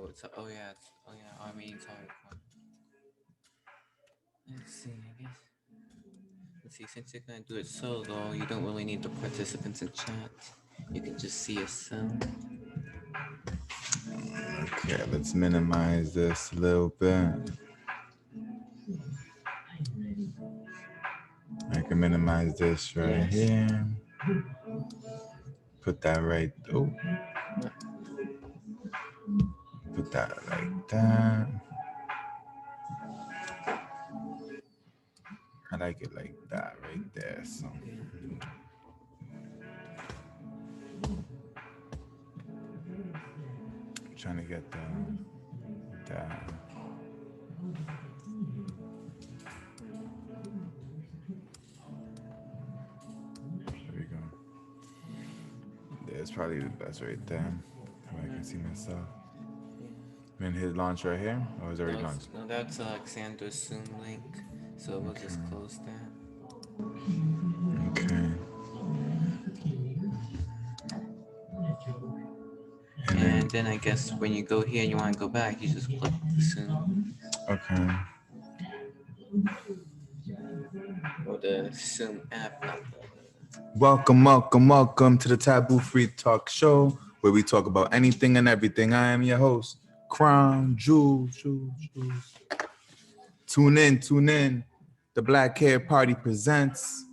Oh yeah, our meeting's already fun. Let's see, I guess. Let's see, since you're gonna do it solo, you don't really need the participants in chat. You can just see yourself. Okay, let's minimize this a little bit. I can minimize this right here. Put that right. Oh, put that like that. I like it like that right there. So I'm trying to get that. There we go. That's probably the best right there. So I can see myself. I'm gonna hit launch right here, or is it already launched? No, that's Alexander's Zoom link, so we'll just close that. Okay. And then I guess when you go here and you want to go back, you just click the Zoom. Okay. Or the Zoom app, not Welcome to the Taboo Free Talk Show, where we talk about anything and everything. I am your host, Crown Jules. Tune in. The Black Hair Party presents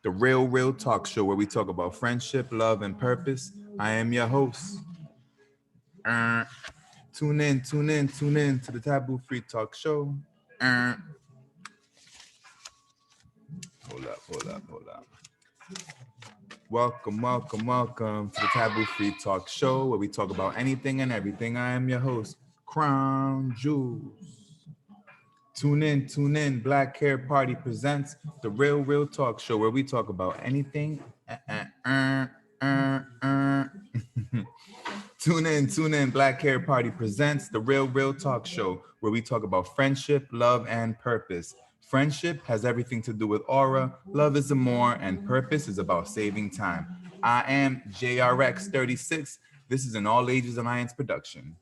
the Real Talk Show, where we talk about friendship, love, and purpose. I am your host. Tune in to the Taboo Free Talk Show. Hold up. Welcome to the Taboo Free Talk Show, where we talk about anything and everything. I am your host, Crown Jules. Tune in. Black Hair Party presents the Real Talk Show, where we talk about anything. Tune in. Black Hair Party presents the Real Talk Show, where we talk about friendship, love, and purpose. Friendship has everything to do with aura, love is a more, and purpose is about saving time. I am JRX36. This is an All Ages Alliance production.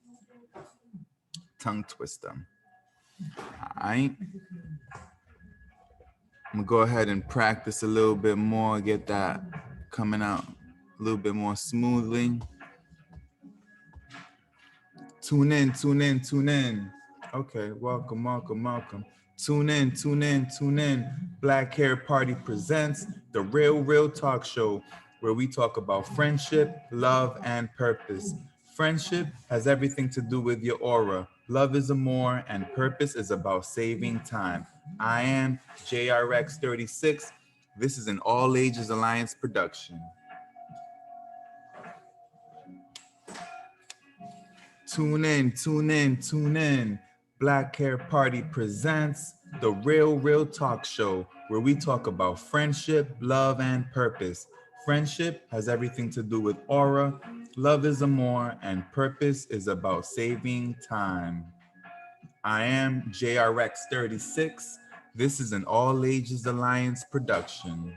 Tongue twister. I'm gonna go ahead and practice a little bit more, get that coming out a little bit more smoothly. Tune in. Okay, welcome. Tune in. Black Hair Party presents the Real Talk Show, where we talk about friendship, love, and purpose. Friendship has everything to do with your aura. Love is a more, and purpose is about saving time. I am JRX36. This is an All Ages Alliance production. Tune in. Black Hair Party presents the Real Talk Show, where we talk about friendship, love, and purpose. Friendship has everything to do with aura, love is a more, and purpose is about saving time. I am JRX36. This is an All Ages Alliance production.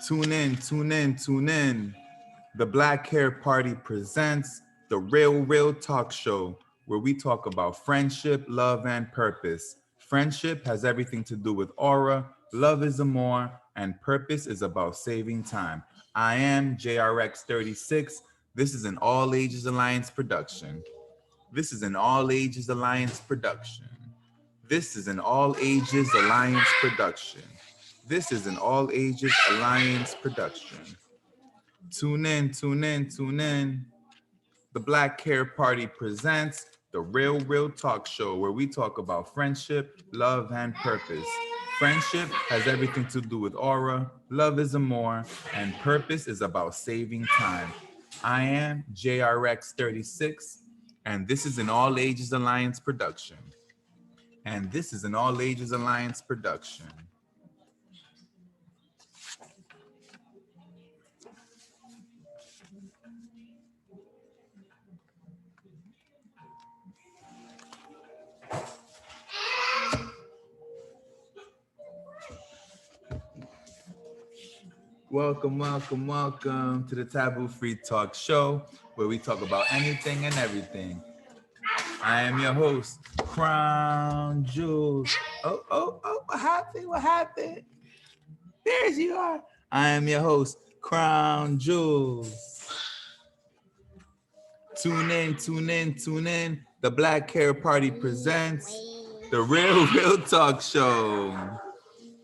Tune in. The Black Hair Party presents the Real Talk Show, where we talk about friendship, love, and purpose. Friendship has everything to do with aura, love is a more, and purpose is about saving time. I am JRX36. This is an All Ages Alliance production. This is an All Ages Alliance production. This is an All Ages Alliance production. This is an All Ages Alliance production. Tune in. The Black Hair Party presents the Real Talk Show, where we talk about friendship, love, and purpose. Friendship has everything to do with aura, love is a more, and purpose is about saving time. I am JRX36, and this is an All Ages Alliance production. Welcome, welcome, welcome to the Taboo Free Talk Show, where we talk about anything and everything. I am your host, Crown Jules. Oh, what happened? What happened? There you are. I am your host, Crown Jules. Tune in, tune in, tune in. The Black Hair Party presents the Real Talk Show,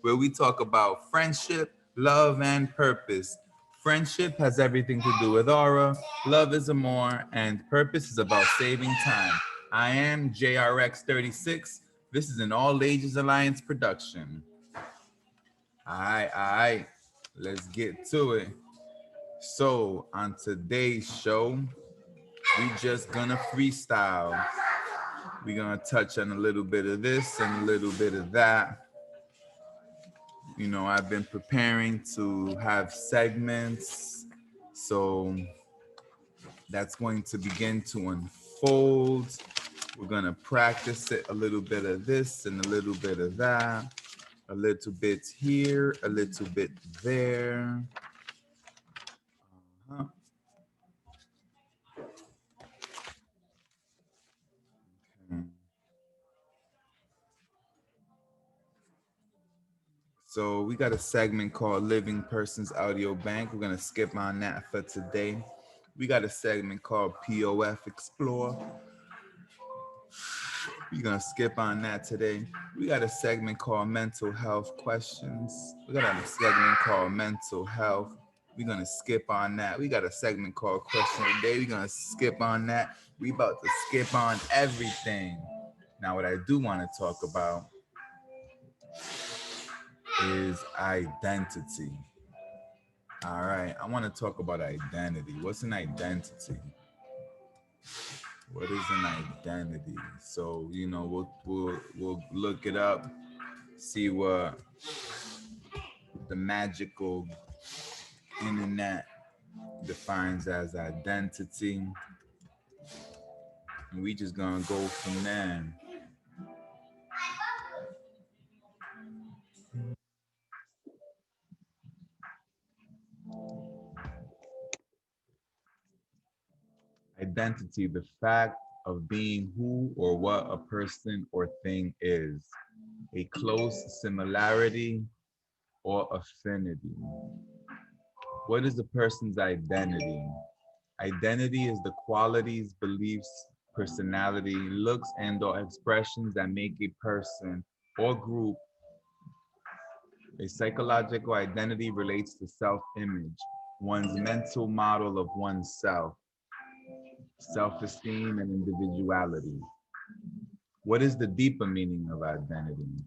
where we talk about friendship, love, and purpose. Friendship has everything to do with aura, love is amor, and purpose is about saving time. I am JRX36. This is an All Ages Alliance production. All right, let's get to it. So, on today's show, we just gonna freestyle. We're gonna touch on a little bit of this and a little bit of that. You know, I've been preparing to have segments, so that's going to begin to unfold. We're gonna practice it, a little bit of this and a little bit of that, a little bit here, a little bit there. Uh-huh. Okay. So we got a segment called Living Persons Audio Bank. We're gonna skip on that for today. We got a segment called POF Explore. We're gonna skip on that today. We got a segment called Mental Health Questions. We got a segment called Mental Health. We're gonna skip on that. We got a segment called Question of the Day. We're gonna skip on that. We about to skip on everything. Now, what I do want to talk about is identity. All right, I want to talk about identity. What's an identity? What is an identity? So, you know, we'll look it up, see what the magical internet defines as identity. And we just gonna go from there. Identity, the fact of being who or what a person or thing is, a close similarity or affinity. What is a person's identity? Identity is the qualities, beliefs, personality, looks, and/or expressions that make a person or group. A psychological identity relates to self-image, one's mental model of oneself, self-esteem, and individuality. What is the deeper meaning of identity?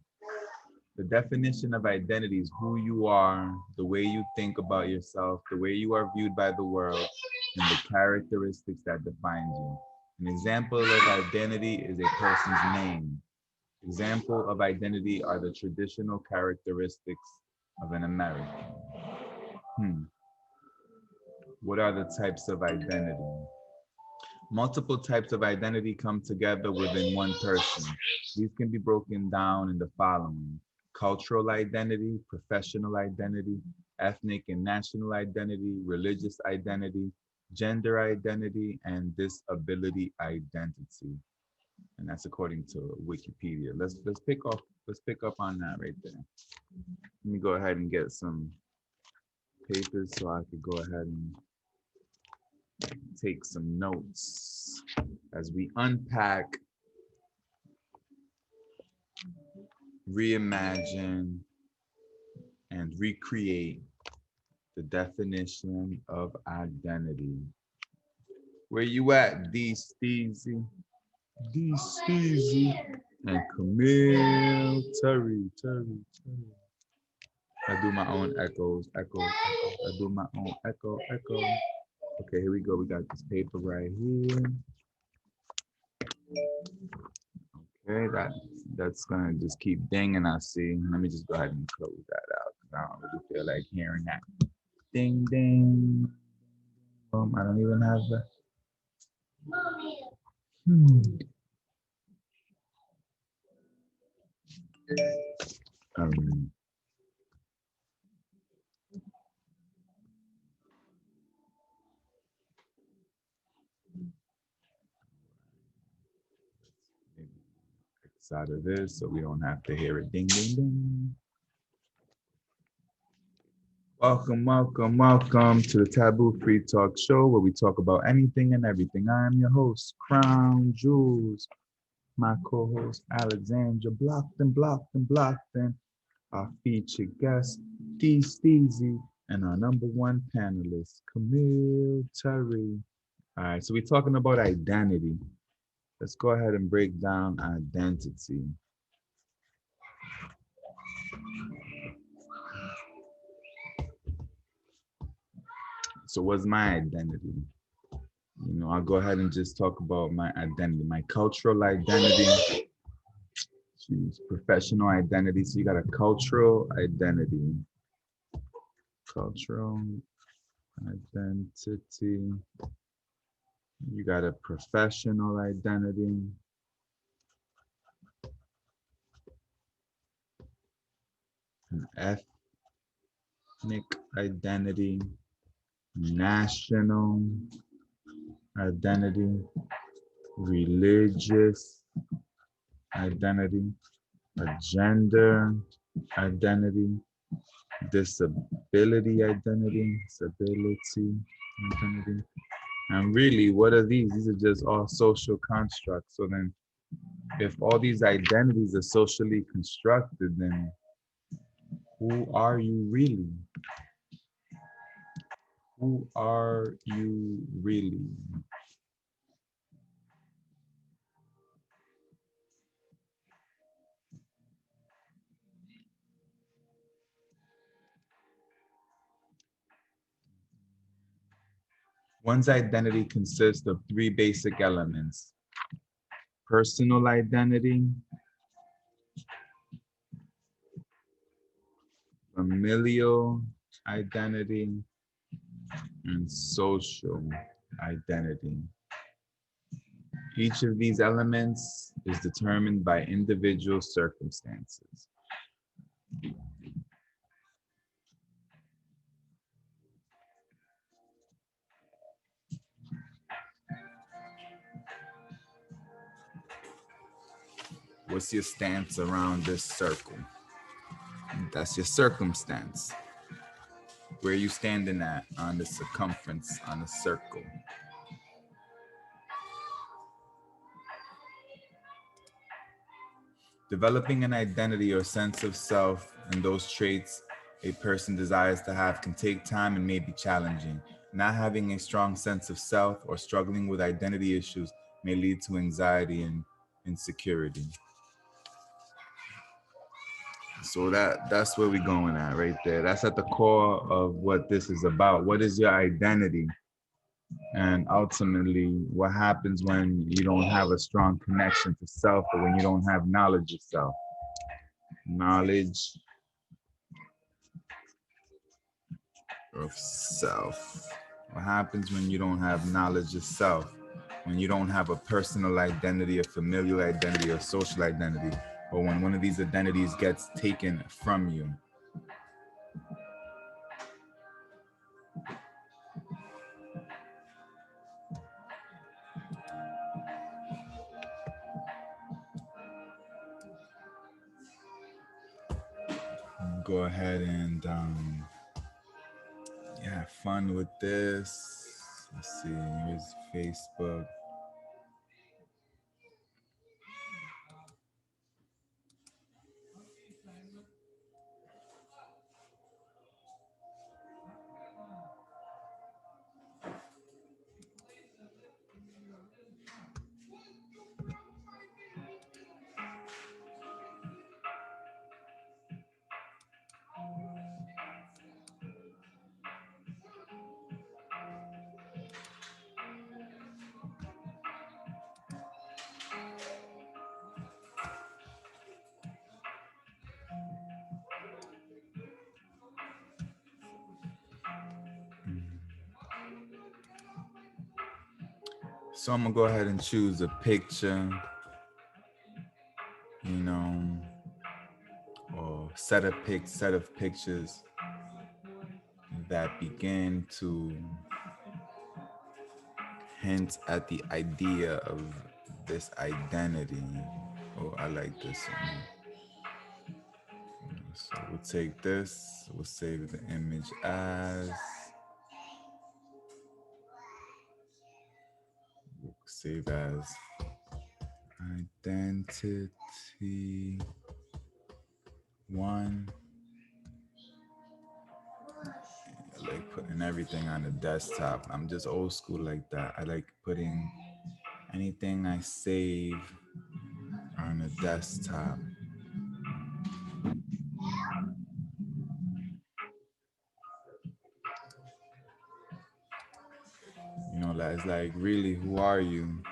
The definition of identity is who you are, the way you think about yourself, the way you are viewed by the world, and the characteristics that define you. An example of identity is a person's name. Example of identity are the traditional characteristics of an American. What are the types of identity? Multiple types of identity come together within one person. These can be broken down in the following: cultural identity, professional identity, ethnic and national identity, religious identity, gender identity, and disability identity. And that's according to Wikipedia. Let's pick up on that right there. Let me go ahead and get some papers so I could go ahead and take some notes as we unpack, reimagine, and recreate the definition of identity. Where you at, D. Steezy? D. Steezy and Camille Terry. I do my own echoes. I do my own echo. Okay, here we go. We got this paper right here. Okay, that's gonna just keep dinging. I see. Let me just go ahead and close that out because I don't really feel like hearing that. Ding ding. I don't even have the. Um, side of this so we don't have to hear it ding, ding, ding. Welcome, welcome, welcome to the Taboo Free Talk Show where we talk about anything and everything. I am your host, Crown Jules. My co-host, Alexandra Blockton. Our featured guest, D Steezy, and our number one panelist, Camille Terry. All right, so we're talking about identity. Let's go ahead and break down identity. So what's my identity? I'll go ahead and just talk about my identity, my cultural identity, professional identity. So you got a cultural identity. Cultural identity. You got a professional identity. An ethnic identity. National identity. Religious identity. A gender identity. Disability identity. And really, what are these? These are just all social constructs. So then if all these identities are socially constructed, then who are you really? Who are you really? One's identity consists of three basic elements: personal identity, familial identity, and social identity. Each of these elements is determined by individual circumstances. What's your stance around this circle? That's your circumstance. Where are you standing at on the circumference on a circle? Developing an identity or sense of self and those traits a person desires to have can take time and may be challenging. Not having a strong sense of self or struggling with identity issues may lead to anxiety and insecurity. So that's where we're going at right there. That's at the core of what this is about. What is your identity? And ultimately, what happens when you don't have a strong connection to self or when you don't have knowledge of self? Knowledge of self. What happens when you don't have knowledge of self? When you don't have a personal identity, a familial identity, or social identity, or when one of these identities gets taken from you. Go ahead and have fun with this. Let's see, here's Facebook. So I'm gonna go ahead and choose a picture, or set of pictures that begin to hint at the idea of this identity. Oh, I like this one. So we'll take this, we'll save the image as, we'll save as identity one. I like putting everything on the desktop. I'm just old school like that. I like putting anything I save on the desktop. You know, like, it's like, really, who are you?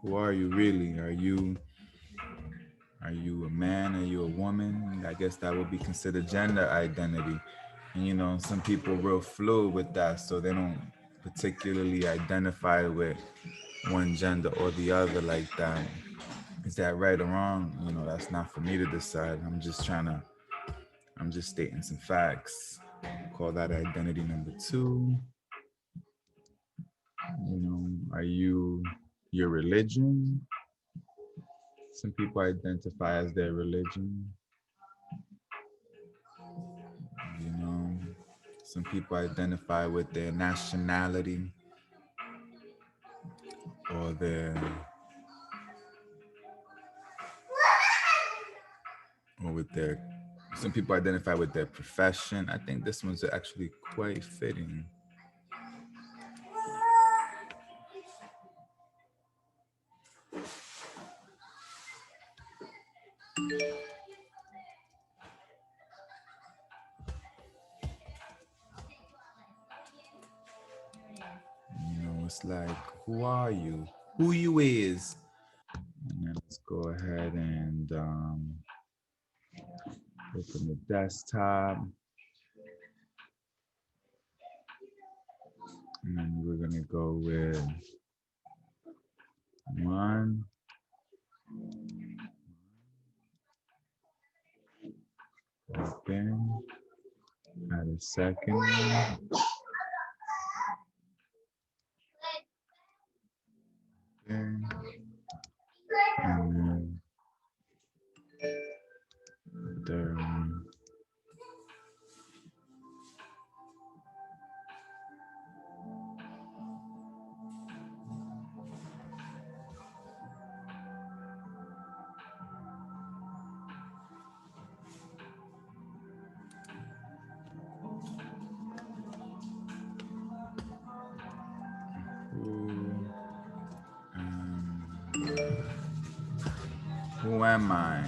Who are you really? Are you a man? Are you a woman? I guess that would be considered gender identity. And you know, some people real fluid with that, so they don't particularly identify with one gender or the other like that. Is that right or wrong? You know, that's not for me to decide. I'm just stating some facts. Call that identity number two. You know, are you your religion? Some people identify as their religion. You know, some people identify with their nationality or their or with their some people identify with their profession. I think this one's actually quite fitting. You know, it's like, who are you? Who you is? And then let's go ahead and open the desktop. And then we're gonna go with one. Open. Add a second one. Okay. And then third one. Who am I?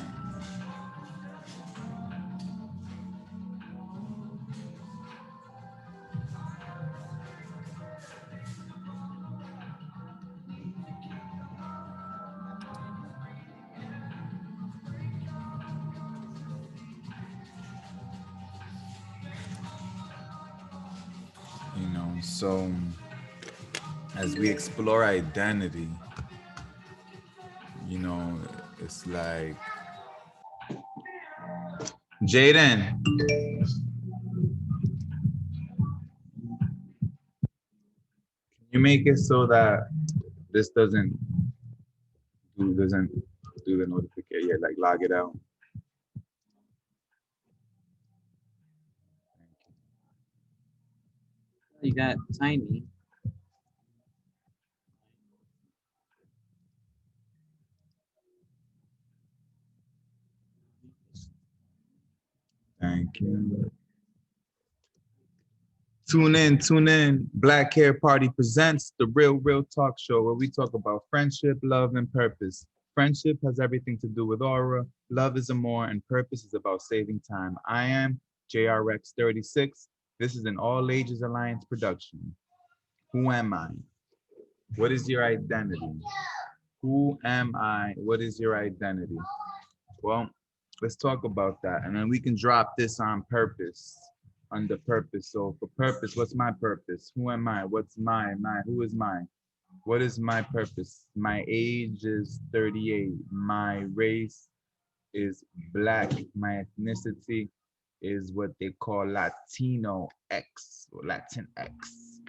You know, so as we explore identity, you know, it's like, Jaden, you make it so that this doesn't do the notification, yeah, like log it out. You got Tiny. Thank you. Tune in. Black Hair Party presents the Real Talk Show, where we talk about friendship, love, and purpose. Friendship has everything to do with aura. Love is a more, and purpose is about saving time. I am JRX36. This is an All Ages Alliance production. Who am I? What is your identity? Who am I? What is your identity? Well, let's talk about that. And then we can drop this on purpose, under purpose. So for purpose, what's my purpose? Who am I? What's who is mine? What is my purpose? My age is 38. My race is Black. My ethnicity is what they call Latino X or Latin X.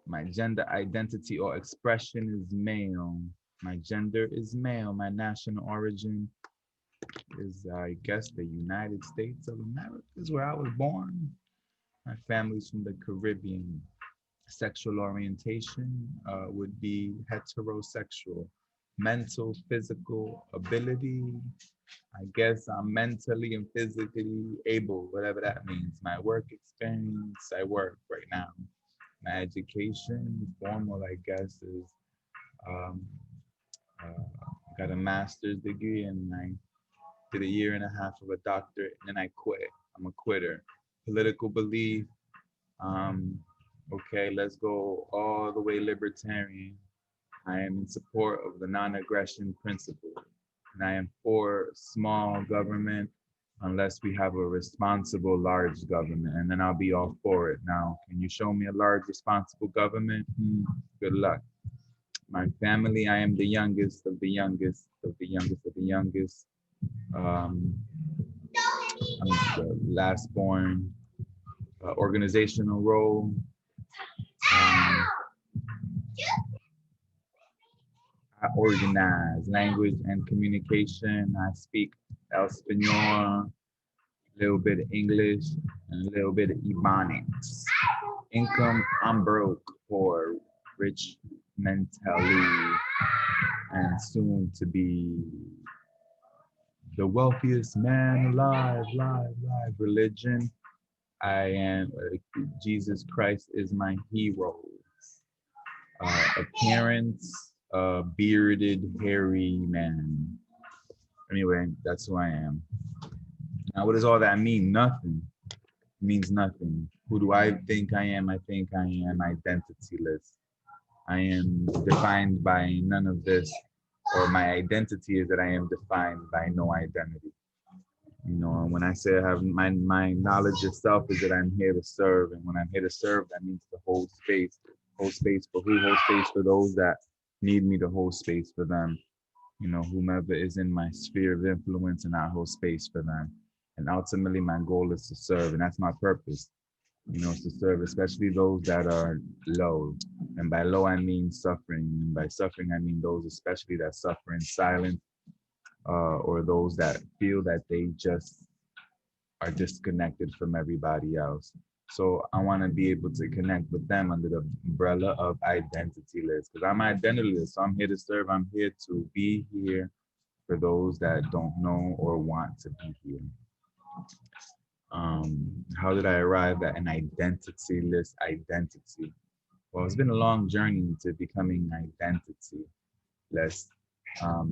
My gender identity or expression is male. My gender is male. My national origin is, I guess, the United States of America is where I was born. My family's from the Caribbean. Sexual orientation would be heterosexual. Mental, physical ability, I guess I'm mentally and physically able, whatever that means. My work experience, I work right now. My education, formal, I guess, is um, got a master's degree and I did a year and a half of a doctorate and then I quit. I'm a quitter. Political belief, um, okay, let's go all the way libertarian. I am in support of the non-aggression principle, and I am for small government unless we have a responsible large government, and then I'll be all for it. Now, can you show me a large responsible government? Good luck. My family, I am the youngest of the youngest of the youngest of the youngest. I'm the last born. Organizational role. Um, I organize language and communication. I speak Espanol, a little bit of English, and a little bit of Ebonics. Income, I'm broke, poor, rich mentally, and soon to be the wealthiest man alive, live. Religion, I am, Jesus Christ is my hero. Appearance, bearded, hairy man. Anyway, that's who I am. Now, what does all that mean? Nothing. It means nothing. Who do I think I am? I think I am identityless. I am defined by none of this, or my identity is that I am defined by no identity. You know, when I say I have my knowledge of self is that I'm here to serve, and when I'm here to serve, that means to hold space. Hold space for who? Hold space for those that need me to hold space for them. You know, whomever is in my sphere of influence, and I hold space for them. And ultimately, my goal is to serve, and that's my purpose. You know, to serve, especially those that are low. And by low, I mean suffering. And by suffering, I mean those especially that suffer in silence, or those that feel that they just are disconnected from everybody else. So I want to be able to connect with them under the umbrella of identityless, because I'm identityless. So I'm here to serve. I'm here to be here for those that don't know or want to be here. How did I arrive at an identityless identity? Well, it's been a long journey to becoming identityless.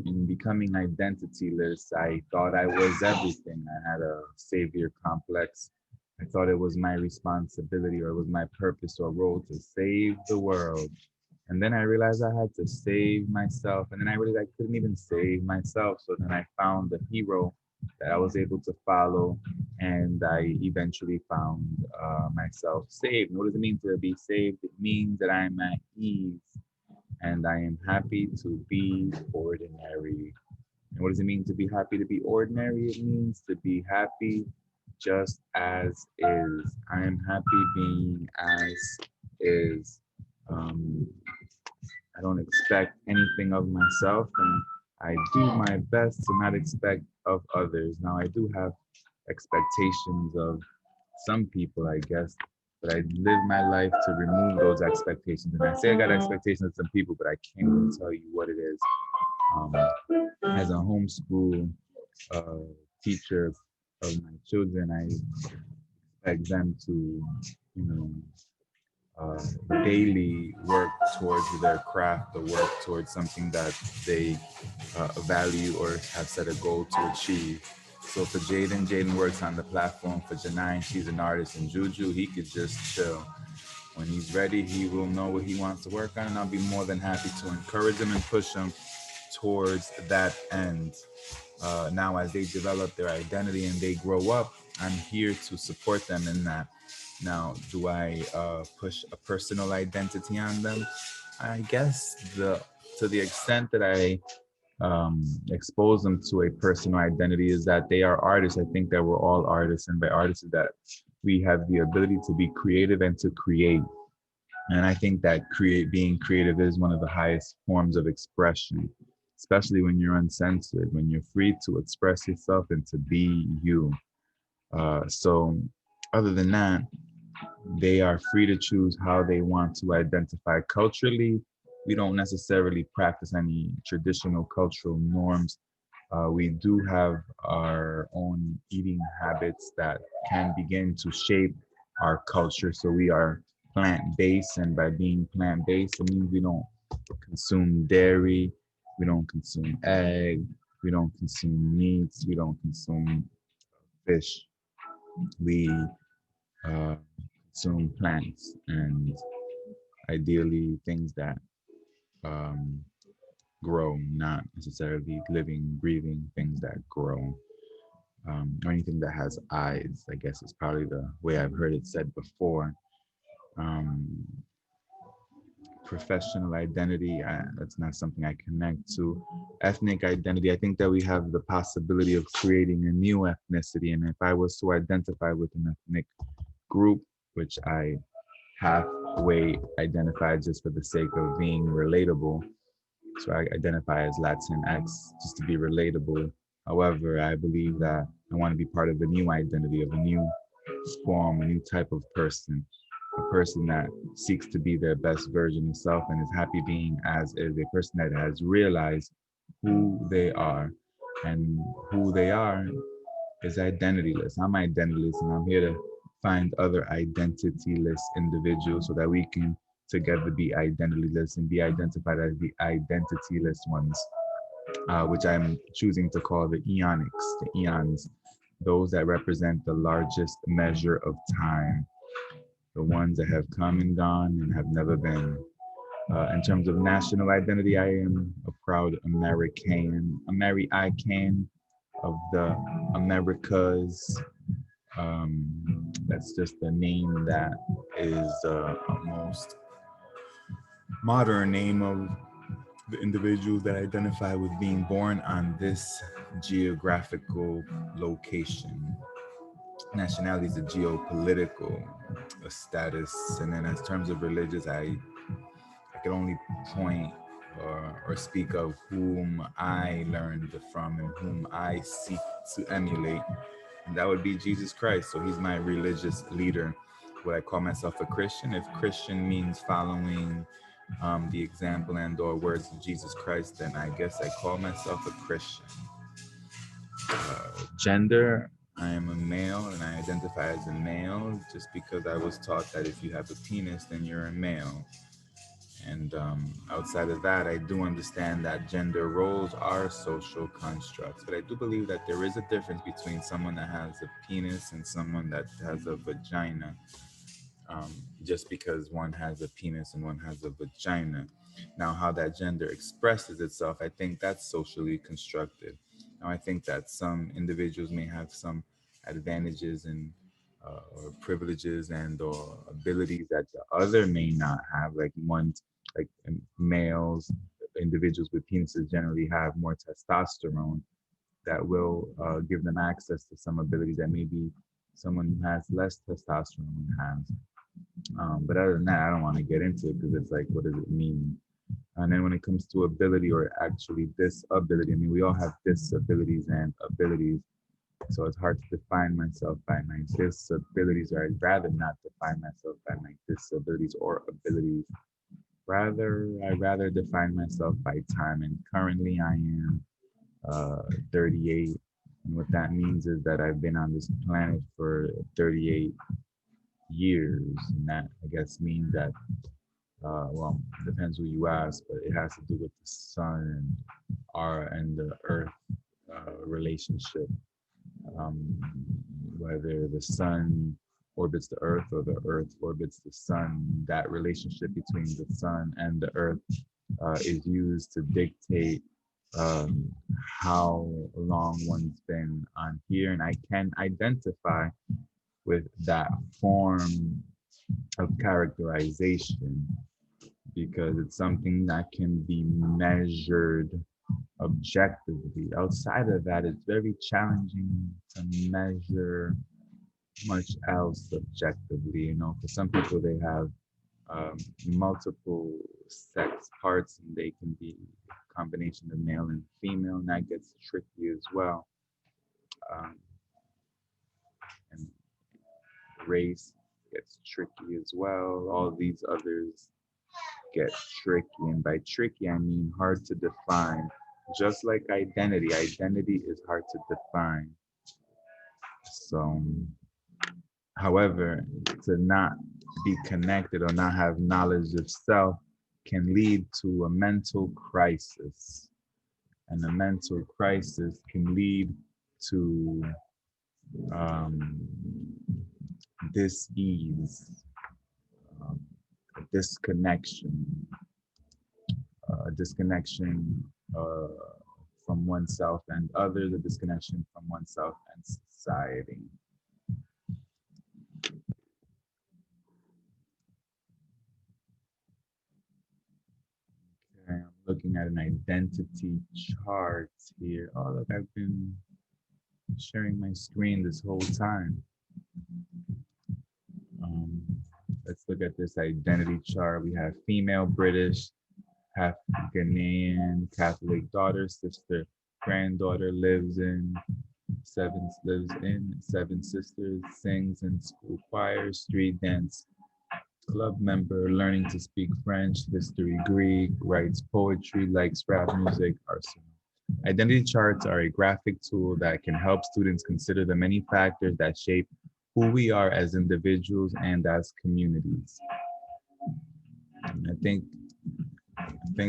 In becoming identityless, I thought I was everything. I had a savior complex. I thought it was my responsibility or it was my purpose or role to save the world. And then I realized I had to save myself. And then I realized I couldn't even save myself. So then I found the hero that I was able to follow. And I eventually found myself saved. And what does it mean to be saved? It means that I'm at ease and I am happy to be ordinary. And what does it mean to be happy to be ordinary? It means to be happy just as is. I am happy being as is. I don't expect anything of myself, and I do my best to not expect of others. Now, I do have expectations of some people, I guess, but I live my life to remove those expectations. And I say I got expectations of some people, but I can't even tell you what it is. As a homeschool teacher of my children, I expect them to, you know, daily work towards their craft or work towards something that they value or have set a goal to achieve. So for Jaden works on the platform. For Janine, she's an artist. And Juju, he could just chill. When he's ready, he will know what he wants to work on, and I'll be more than happy to encourage him and push him towards that end. Now, as they develop their identity and they grow up, I'm here to support them in that. Now, do I push a personal identity on them? I guess to the extent that I expose them to a personal identity is that they are artists. I think that we're all artists, and by artists is that we have the ability to be creative and to create. And I think that being creative is one of the highest forms of expression, especially when you're uncensored, when you're free to express yourself and to be you. So other than that, they are free to choose how they want to identify culturally. We don't necessarily practice any traditional cultural norms. We do have our own eating habits that can begin to shape our culture. So we are plant-based, and by being plant-based, it means we don't consume dairy, we don't consume egg, we don't consume meats, we don't consume fish. We uh, consume plants and ideally things that um, grow, not necessarily living, breathing things that grow. Or anything that has eyes, I guess is probably the way I've heard it said before. Um, Professional identity, that's not something I connect to. Ethnic identity, I think that we have the possibility of creating a new ethnicity. And if I was to identify with an ethnic group, which I halfway identify just for the sake of being relatable, so I identify as Latinx just to be relatable. However, I believe that I want to be part of a new identity, of a new form, a new type of person, a person that seeks to be their best version of self and is happy being as is, a person that has realized who they are. And who they are is identityless. I'm identityless, and I'm here to find other identityless individuals so that we can together be identityless and be identified as the identityless ones, which I'm choosing to call the eonics, the eons, those that represent the largest measure of time, the ones that have come and gone and have never been. In terms of national identity, I am a proud American of the Americas. That's just the name that is a most modern name of the individuals that identify with being born on this geographical location. Nationality is a geopolitical status, and then as terms of religious, I could only point or speak of whom I learned from and whom I seek to emulate, and that would be Jesus Christ. So he's my religious leader. Would I call myself a Christian? If Christian means following the example and or words of Jesus Christ, then I guess I call myself a Christian. Gender, I am a male and I identify as a male just because I was taught that if you have a penis, then you're a male. And outside of that, I do understand that gender roles are social constructs, but I do believe that there is a difference between someone that has a penis and someone that has a vagina. Just because one has a penis and one has a vagina. Now, how that gender expresses itself, I think that's socially constructed. Now, I think that some individuals may have some advantages and or privileges and or abilities that the other may not have. Like males, individuals with penises generally have more testosterone that will give them access to some abilities that maybe someone who has less testosterone has. But other than that, I don't want to get into it because it's like, what does it mean? And then when it comes to ability or actually disability, I mean, we all have disabilities and abilities. So it's hard to define myself by my disabilities, or I'd rather not define myself by my disabilities or abilities. I'd rather define myself by time. And currently I am 38. And what that means is that I've been on this planet for 38 years. And that, I guess, means that well, it depends who you ask, but it has to do with the sun and the earth relationship. Um, Whether the sun orbits the earth or the earth orbits the sun, that relationship between the sun and the earth is used to dictate um, how long one's been on here. And I can identify with that form of characterization because it's something that can be measured objectively. Outside of that, it's very challenging to measure much else subjectively. You know, for some people, they have multiple sex parts, and they can be a combination of male and female, and that gets tricky as well. Um, and race gets tricky as well. All these others get tricky, and by tricky I mean hard to define. Just like identity is hard to define. So, however, to not be connected or not have knowledge of self can lead to a mental crisis. And a mental crisis can lead to um, dis-ease, um, disconnection, disconnection from oneself and others, a disconnection from oneself and society. Okay, I'm looking at an identity chart here. Oh, look, I've been sharing my screen this whole time. Um, let's look at this identity chart. We have female British, half Ghanaian, Catholic daughter, sister, granddaughter, lives in Seven Sisters, sings in school choir, street dance club member, learning to speak French, history Greek, writes poetry, likes rap music, arsenal. Identity charts are a graphic tool that can help students consider the many factors that shape who we are as individuals and as communities. And I think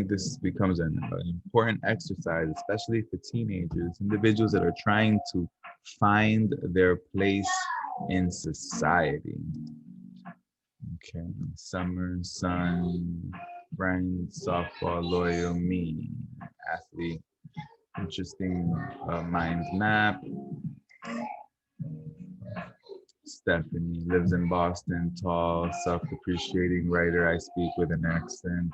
this becomes an important exercise, especially for teenagers, individuals that are trying to find their place in society. Okay, summer, sun, friend, softball, loyal, me, athlete, interesting mind map. Stephanie lives in Boston, tall, self-depreciating writer. I speak with an accent.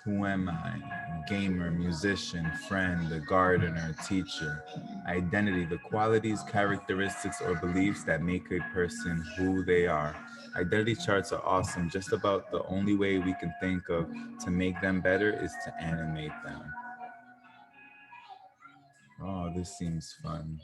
Who am I? Gamer, musician, friend, a gardener, teacher. Identity, the qualities, characteristics, or beliefs that make a person who they are. Identity charts are awesome. Just about the only way we can think of to make them better is to animate them. Oh, this seems fun.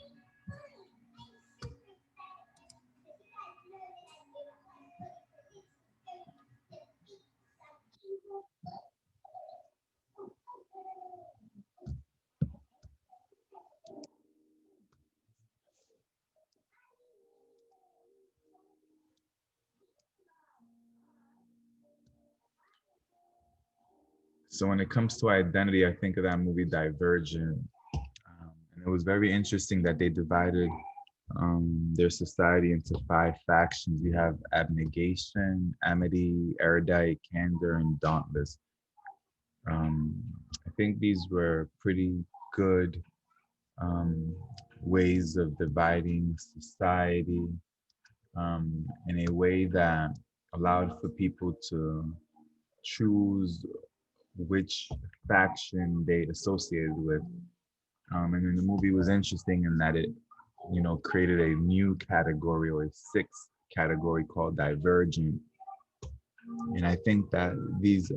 So when it comes to identity, I think of that movie Divergent. And it was very interesting that they divided their society into five factions. You have abnegation, amity, erudite, candor, and dauntless. Um, I think these were pretty good um, ways of dividing society in a way that allowed for people to choose which faction they associated with. And then the movie was interesting in that it, created a new category or a sixth category called divergent. And I think that these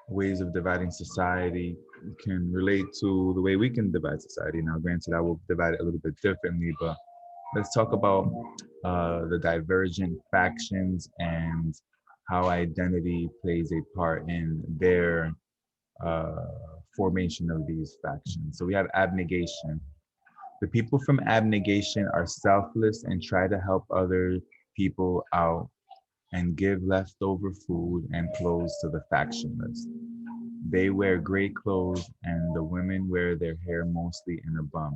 ways of dividing society can relate to the way we can divide society. Now, granted, I will divide it a little bit differently, but let's talk about the divergent factions and how identity plays a part in their uh, formation of these factions. So we have abnegation. The people from abnegation are selfless and try to help other people out and give leftover food and clothes to the factionless. They wear gray clothes and the women wear their hair mostly in a bun.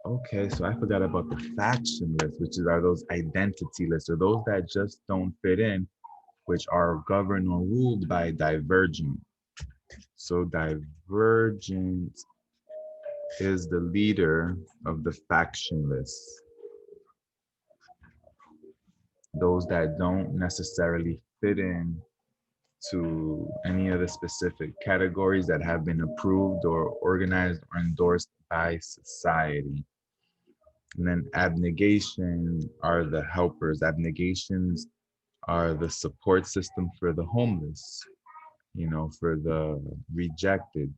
Okay, so I forgot about the factionless, which are those identityless, or those that just don't fit in, which are governed or ruled by divergent. So divergent is the leader of the factionless, those that don't necessarily fit in to any of the specific categories that have been approved or organized or endorsed by society. And then abnegation are the helpers. Abnegations are the support system for the homeless, for the rejected.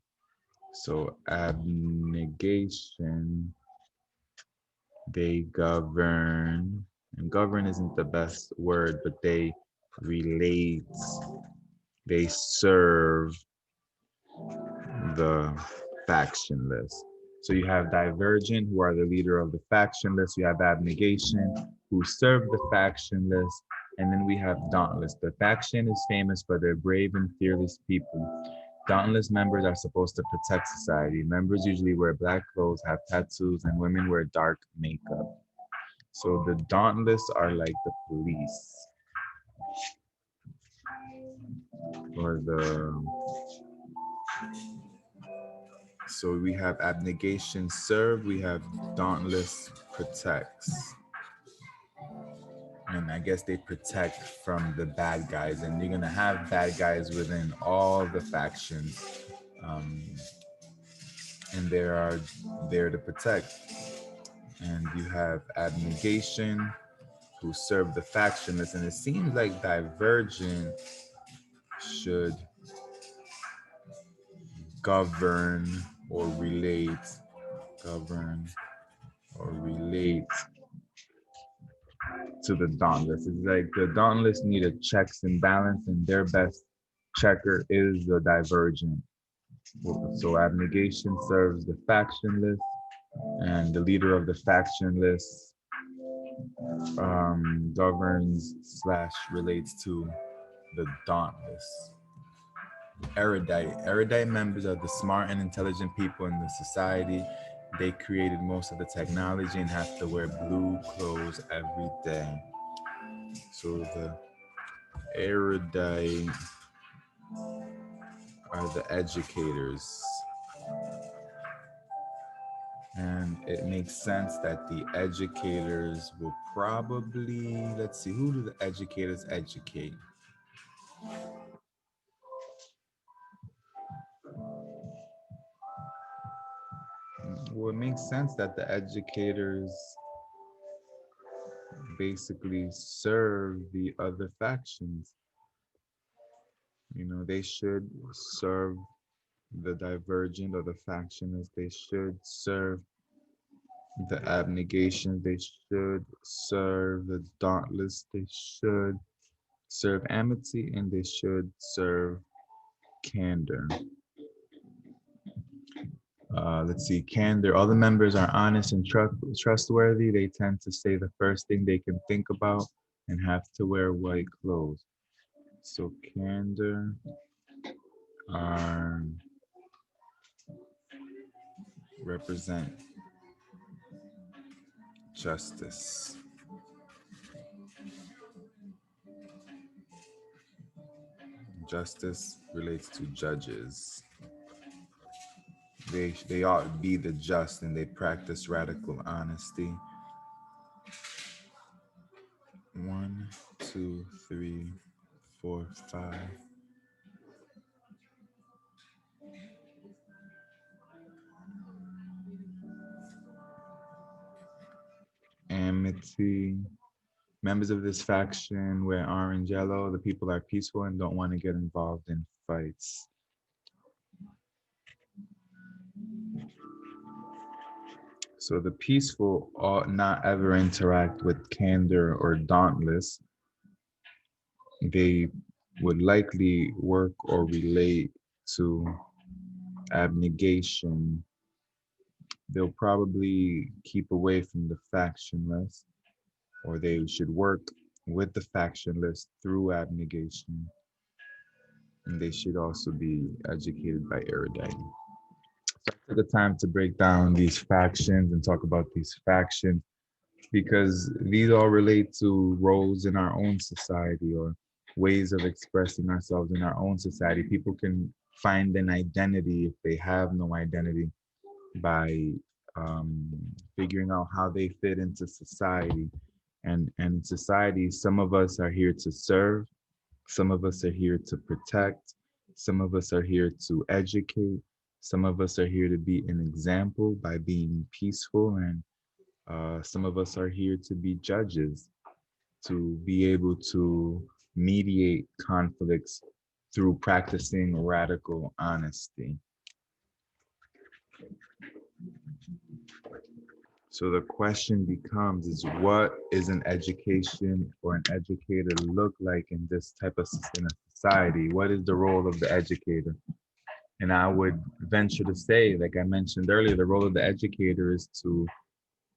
So abnegation, they govern, and govern isn't the best word, but they relate, they serve the factionless. So you have Divergent, who are the leader of the factionless. You have Abnegation, who serve the factionless. And then we have Dauntless. The faction is famous for their brave and fearless people. Dauntless members are supposed to protect society. Members usually wear black clothes, have tattoos, and women wear dark makeup. So the Dauntless are like the police, or so we have Abnegation serve, we have Dauntless protects. And I guess they protect from the bad guys, and you're gonna have bad guys within all the factions, and they are there to protect. And you have Abnegation, who serve the factionless, and it seems like Divergent should govern or relate, govern or relate to the Dauntless. It's like the Dauntless need a checks and balance, and their best checker is the Divergent. So Abnegation serves the factionless, and the leader of the factionless governs slash relates to the Dauntless. Erudite members are the smart and intelligent people in the society. They created most of the technology and have to wear blue clothes every day. So the erudite are the educators. And it makes sense that the educators will probably, let's see, who do the educators educate? Well, it makes sense that the educators basically serve the other factions. They should serve the Divergent or the factionists. They should serve the Abnegation. They should serve the Dauntless. They should serve Amity, and they should serve Candor. Let's see, Candor. All the members are honest and trustworthy. They tend to say the first thing they can think about and have to wear white clothes. So Candor are represent justice. Justice relates to judges. They ought to be the just, and they practice radical honesty. 1, 2, 3, 4, 5. Amity. Members of this faction wear orange yellow. The people are peaceful and don't want to get involved in fights. So the peaceful ought not ever interact with Candor or Dauntless. They would likely work or relate to Abnegation. They'll probably keep away from the factionless, or they should work with the factionless through Abnegation. And they should also be educated by Erudite. So I took the time to break down these factions and talk about these factions because these all relate to roles in our own society or ways of expressing ourselves in our own society. People can find an identity if they have no identity by figuring out how they fit into society. And in society, some of us are here to serve, Some of us are here to protect. Some of us are here to educate. Some of us are here to be an example by being peaceful. And some of us are here to be judges, to be able to mediate conflicts through practicing radical honesty. So the question becomes is what is an education or an educator look like in this type of in a society? What is the role of the educator? And I would venture to say, like I mentioned earlier, the role of the educator is to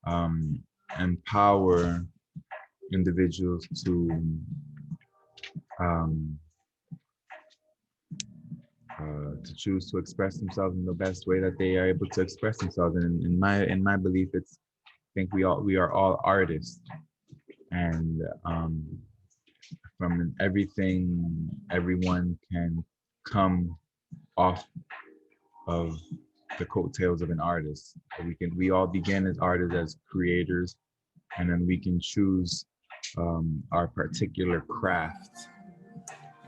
um, empower individuals um, to choose to express themselves in the best way that they are able to express themselves. And in my belief, it's I think we are all artists, and from everything, everyone can come off of the coattails of an artist. We all begin as artists, as creators, and then we can choose our particular craft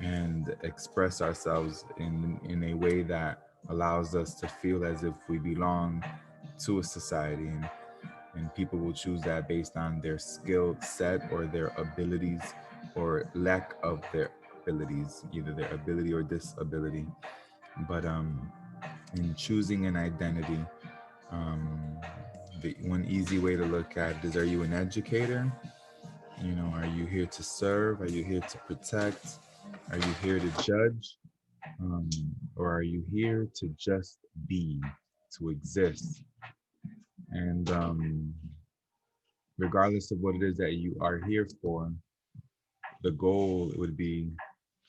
and express ourselves in a way that allows us to feel as if we belong to a society, and people will choose that based on their skill set or their abilities or lack of their abilities, either their ability or disability. But in choosing an identity, um, the one easy way to look at it is: are you an educator? You know, are you here to serve? Are you here to protect? Are you here to judge? Um, or are you here to just be, to exist? And regardless of what it is that you are here for, the goal would be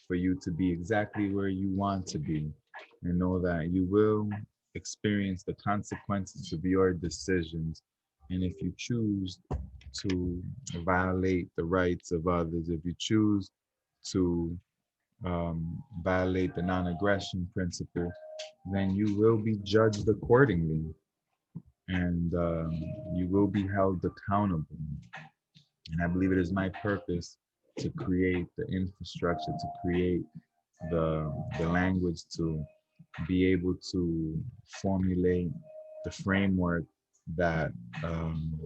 for you to be exactly where you want to be, and know that you will experience the consequences of your decisions. And if you choose to violate the rights of others, if you choose to violate the non aggression principle, then you will be judged accordingly, and you will be held accountable. And I believe it is my purpose to create the infrastructure, to create the language, to be able to formulate the framework that um,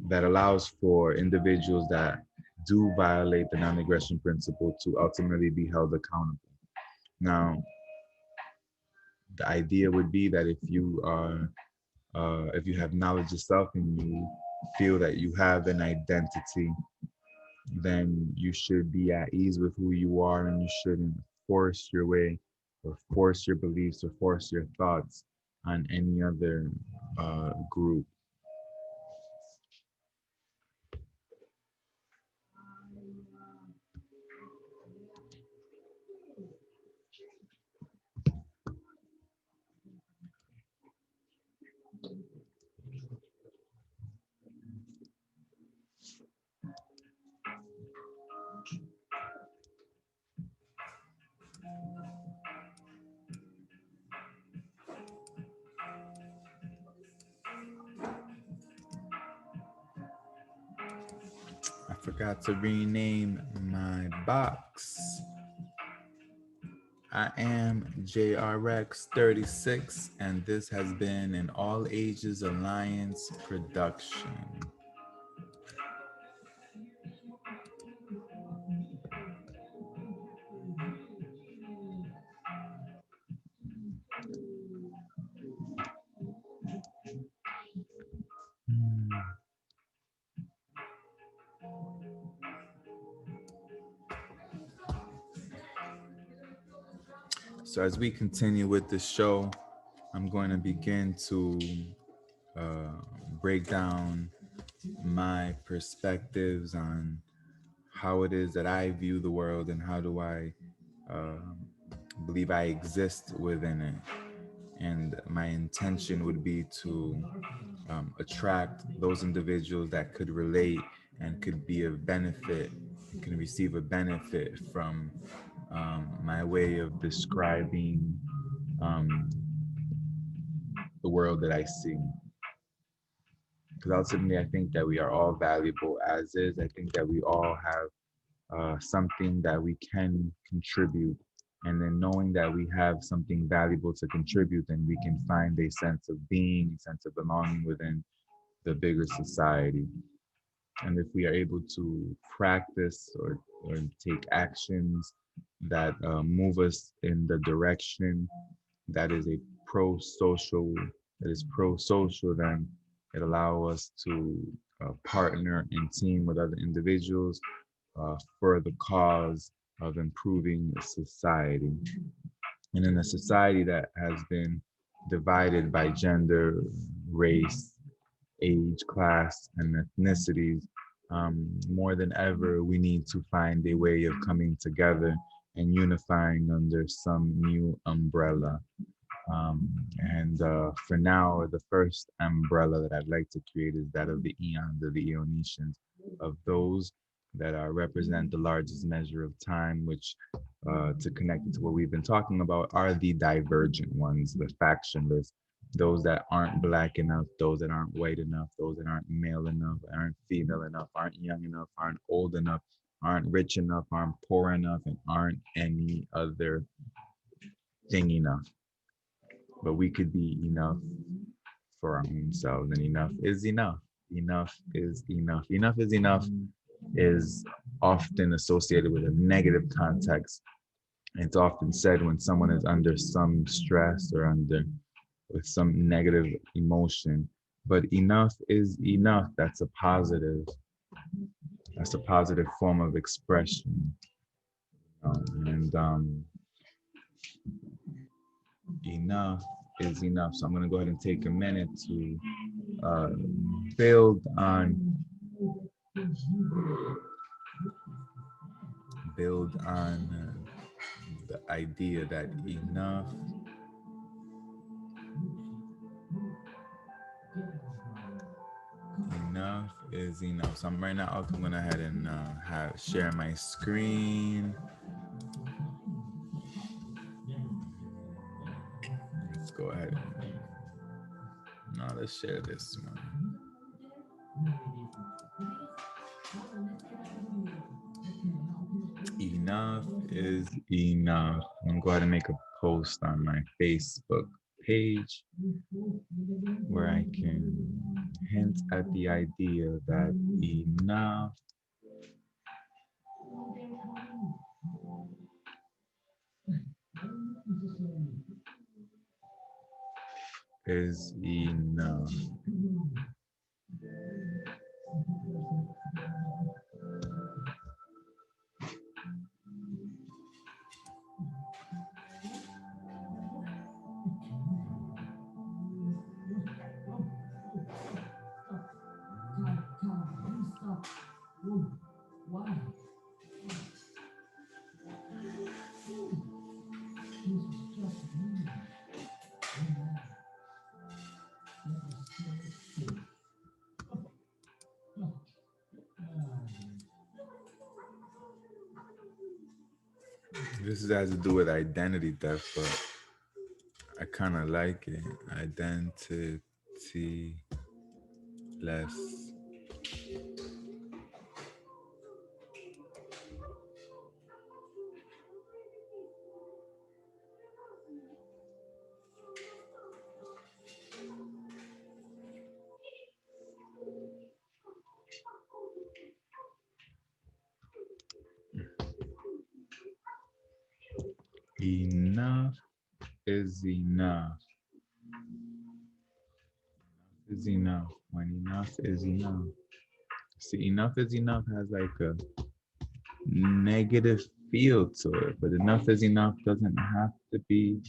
that allows for individuals that do violate the non-aggression principle to ultimately be held accountable. Now, the idea would be that if you have knowledge of self and you feel that you have an identity, then you should be at ease with who you are, and you shouldn't force your way or force your beliefs or force your thoughts on any other group. I forgot to rename my box. I am JRX36, and this has been an All Ages Alliance production. So, as we continue with the show, I'm going to begin to uh, break down my perspectives on how it is that I view the world, and how do I um believe I exist within it. And my intention would be to attract those individuals that could relate and could be of benefit, can receive a benefit from my way of describing um, the world that I see. Because ultimately, I think that we are all valuable as is. I think that we all have something that we can contribute. And then knowing that we have something valuable to contribute, then we can find a sense of being, a sense of belonging within the bigger society. And if we are able to practice or take actions that move us in the direction that is a pro-social, then it allows us to partner and team with other individuals for the cause of improving society. And in a society that has been divided by gender, race, age, class, and ethnicities, more than ever, we need to find a way of coming together and unifying under some new umbrella. And for now, the first umbrella that I'd like to create is that of the eons, of the Eonetians, of those that represent the largest measure of time, which, to connect it to what we've been talking about, are the divergent ones, the factionless, those that aren't black enough, those that aren't white enough, those that aren't male enough, aren't female enough, aren't young enough, aren't old enough, aren't rich enough, aren't poor enough, and aren't any other thing enough. But we could be enough for our own selves, and enough is enough. Enough is enough. Enough is enough is often associated with a negative context. It's often said when someone is under some stress or under with some negative emotion, but enough is enough. That's a positive. That's a positive form of expression. And enough is enough. So I'm going to go ahead and take a minute to build on the idea that enough is enough. So I'm right now, I'm going to head and share my screen. Let's go ahead. No, let's share this one. Enough is enough. I'm going to go ahead and make a post on my Facebook page where I can hint at the idea that enough is enough. This has to do with identity theft, but I kind of like it. Identity less. Enough is enough. Is enough. When enough is enough. See, enough is enough has like a negative feel to it, but enough is enough doesn't have to be.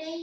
Yeah.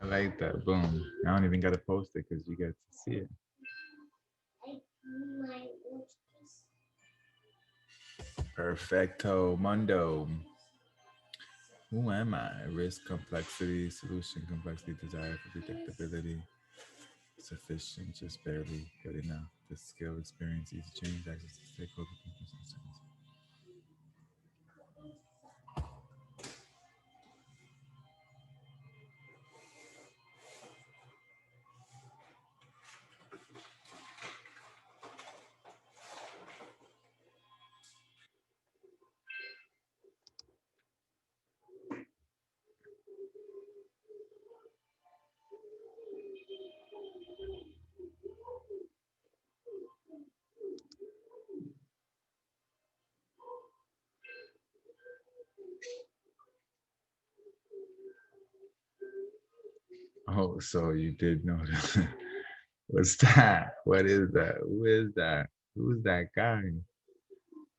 I like that. Boom. I don't even gotta post it because you get to see it. Perfecto mundo. Who am I? Risk, complexity, solution, complexity, desire for predictability. Sufficient, just barely good enough. The skill, experience, easy change, access to stakeholder. Oh, so you did know that. What's that? What is that? Who is that? Who's that guy?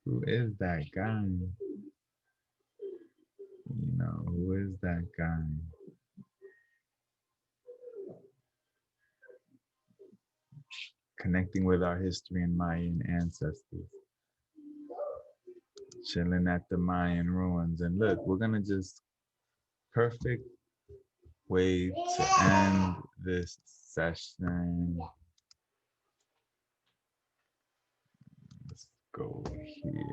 Who is that guy? You know, who is that guy? Connecting with our history and Mayan ancestors. Chilling at the Mayan ruins. And look, we're gonna just perfect way to end this session. Let's go here.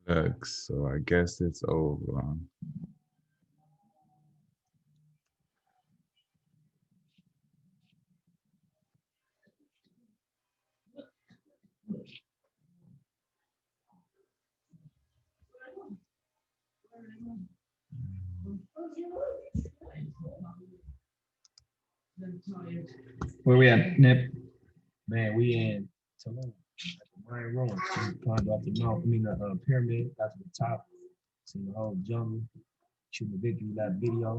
Look, so I guess it's over. Where we at, Nip? Man, we in Tulum at the Mayan ruins. Climbed off the mount, the pyramid, got to the top, seen the whole jungle, shooting the victory lap video.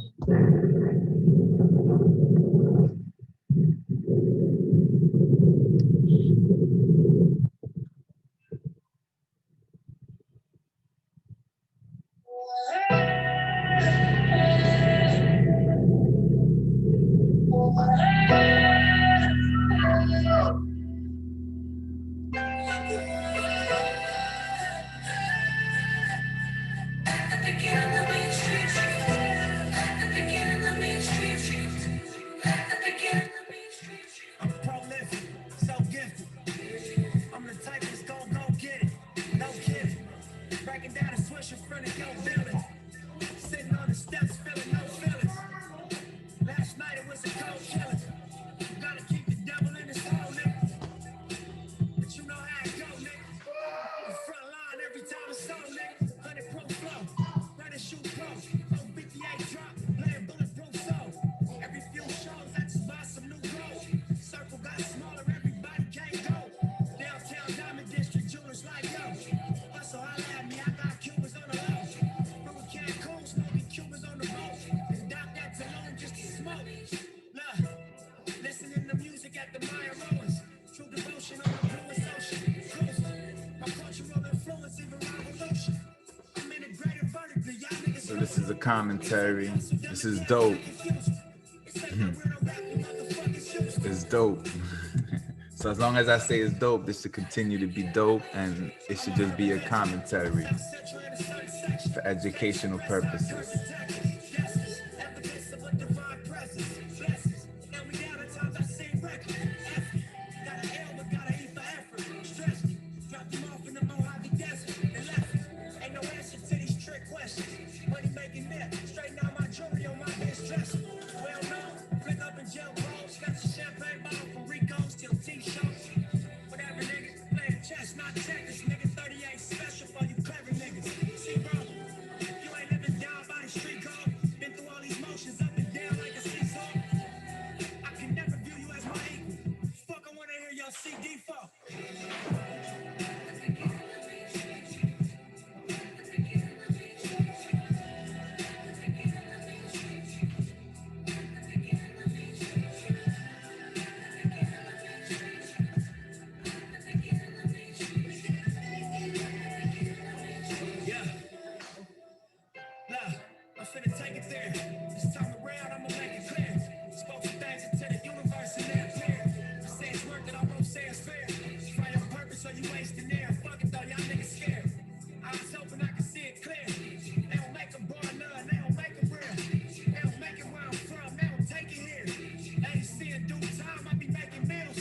So this is a commentary. This is dope. It's dope. So as long as I say it's dope, this should continue to be dope, and it should just be a commentary for educational purposes. check this, nigga. 38 special for you clever niggas. See, bro, you ain't living down by the street code. Been through all these motions up and down like a seesaw. I can never view you as my equal. Fuck, I wanna hear your CD for. Yeah. Look, I'm finna take it there. This time around, I'ma make it clear. Spoke some things into the universe and they're clear. I say it's work that I won't say it's fair. Try on purpose or you wasting air. Fuck it though, y'all niggas scared. I was hoping I could see it clear. They don't make them born none, they don't make them real. They don't make it where I'm from, they don't take it here. They ain't see in due time, I be making meals.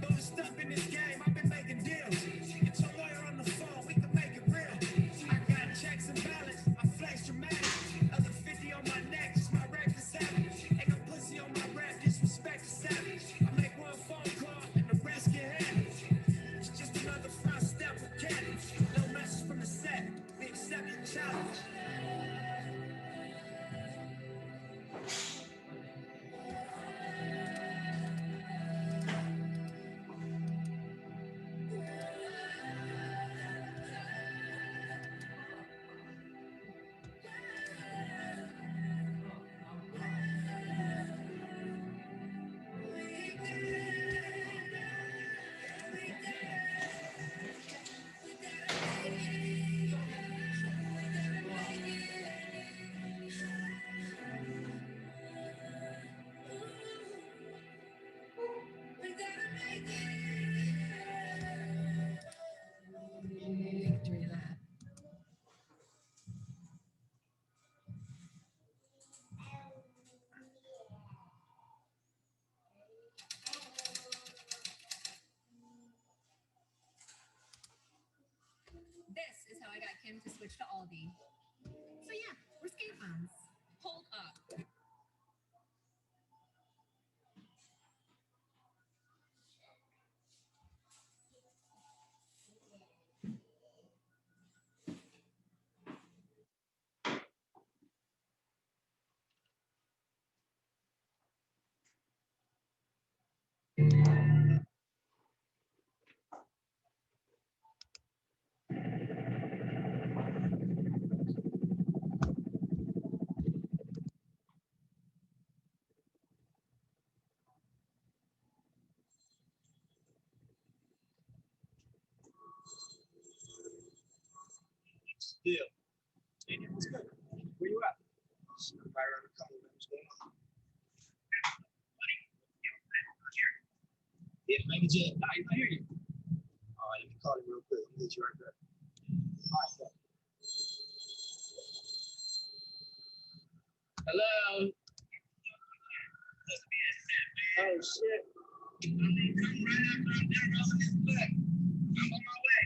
Bossed up in this game, I've been making deals. Get your lawyer on the phone, we can make it real. I got checks and balance, I flex dramatic. Other 50 on my neck, just my reckless habit. Ain't no pussy on my rap, disrespect is savage. I make one phone call and the rest get handled. It's just another front step with cannons. No message from the set, we accept your challenge. Victory lap. This is how I got Kim to switch to Aldi. So yeah, we're skate moms. Hold up. Yeah. Hey, what's good? Where you at? Right around the corner. What's going on? Yeah, maybe just. Nah, I hear you. All right, let me call him real quick. I'll meet you right there. All right, so. Hello. Oh shit. I'm right after I'm done rolling this back. I'm on my way.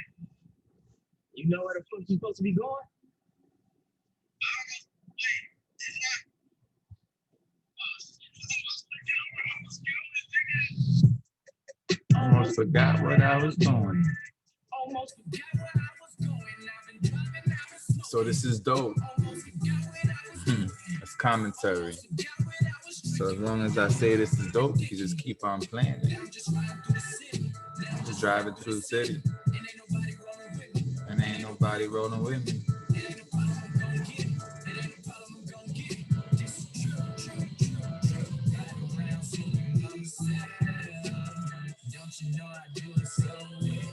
You know where the fuck you supposed to be going? Almost forgot what I was doing. Almost forgot where I was going. I've been driving, I was smoking. So this is dope. Almost forgot where I was It's commentary. forgot where I was So as long as I say this is dope, you just keep on playing it. I'm just riding through the city. Just driving through the city. And ain't nobody rolling with me. And ain't nobody rolling with me. It ain't a problem I'm gonna get. It ain't a problem I'm gonna get. Just true. Ride around singing on the side. Don't you know I do it so well?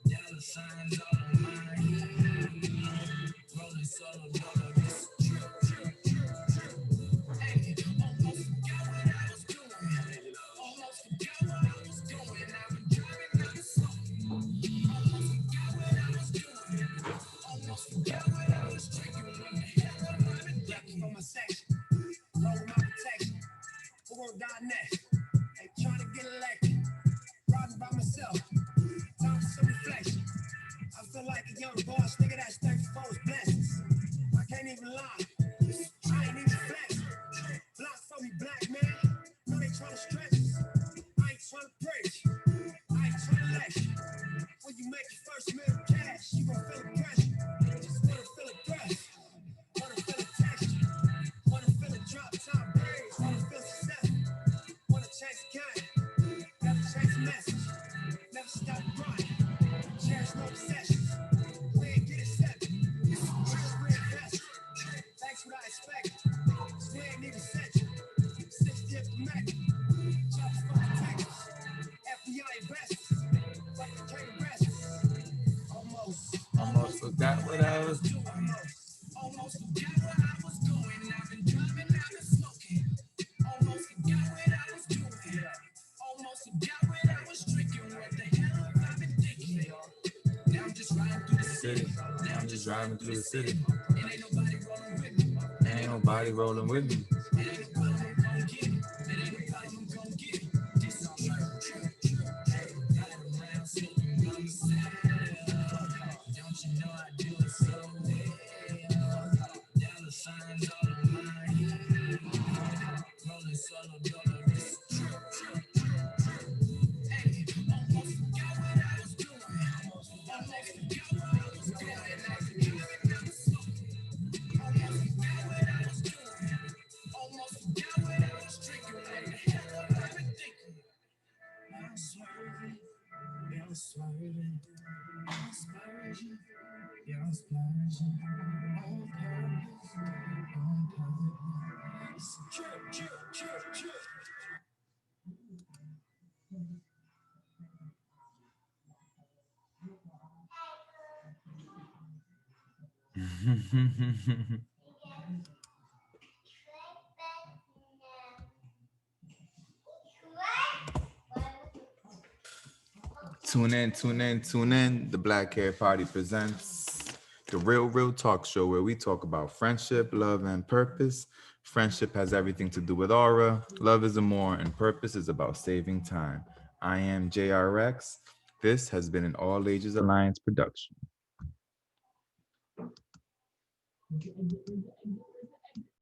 Dollar signs all on my head. Rolling solo dolo, this is true. Hey, almost forgot what I was doing. Almost forgot what I was doing. I've been driving out the smoke. Almost forgot what I was doing. Almost forgot what I was drinking. When the hell have I been ducking from my section? Low my protection. Who gon' die next? Ain't trying to get elected. Riding by myself. Time for some reflection. I feel like a young boss, nigga that's thankful for his blessings. I can't even lie. I ain't even flex. Block for me, black man. Know they tryna stretch us. I ain't tryna preach. I ain't tryna lecture. When you obsession. Plan, get it set. Trill, reinvest. That's what I expect. Square need a set. 60th diplomatic. Choppers fucking Texas. FBI invest. Like the train rest. Almost forgot what I was doing. Almost forgot where I was going. I've been driving, I've been smoking. Almost forgot what I was doing. Almost forgot what I was drinking. What the hell have I been thinking? Now I'm just riding through the city. Now I'm just driving through the city. And ain't nobody rolling with me. And ain't nobody rolling with me. It ain't no problem, I'm gon' get it. It ain't no problem, I'm gon' get it. This is true. Ride around, smoking by myself. Don't you know I do it so well? Dollar signs all on my head. Rolling solo dolo, this is true. Hey, almost forgot what I was doing. Almost forgot where I was going. I've been driving, I've been smoking. Almost forgot what I was doing. Almost forgot what I was drinking. What the hell have I been thinking? I'm swerving. Yeah, I'm swerving. I'm splurging. Yeah, I'm splurging. On purpose. On purpose. True. Tune in. The Black Hair Party presents the Real Talk Show, where we talk about friendship, love, and purpose. Friendship has everything to do with aura. Love is more, and purpose is about saving time. I am JRX. This has been an All Ages Alliance production.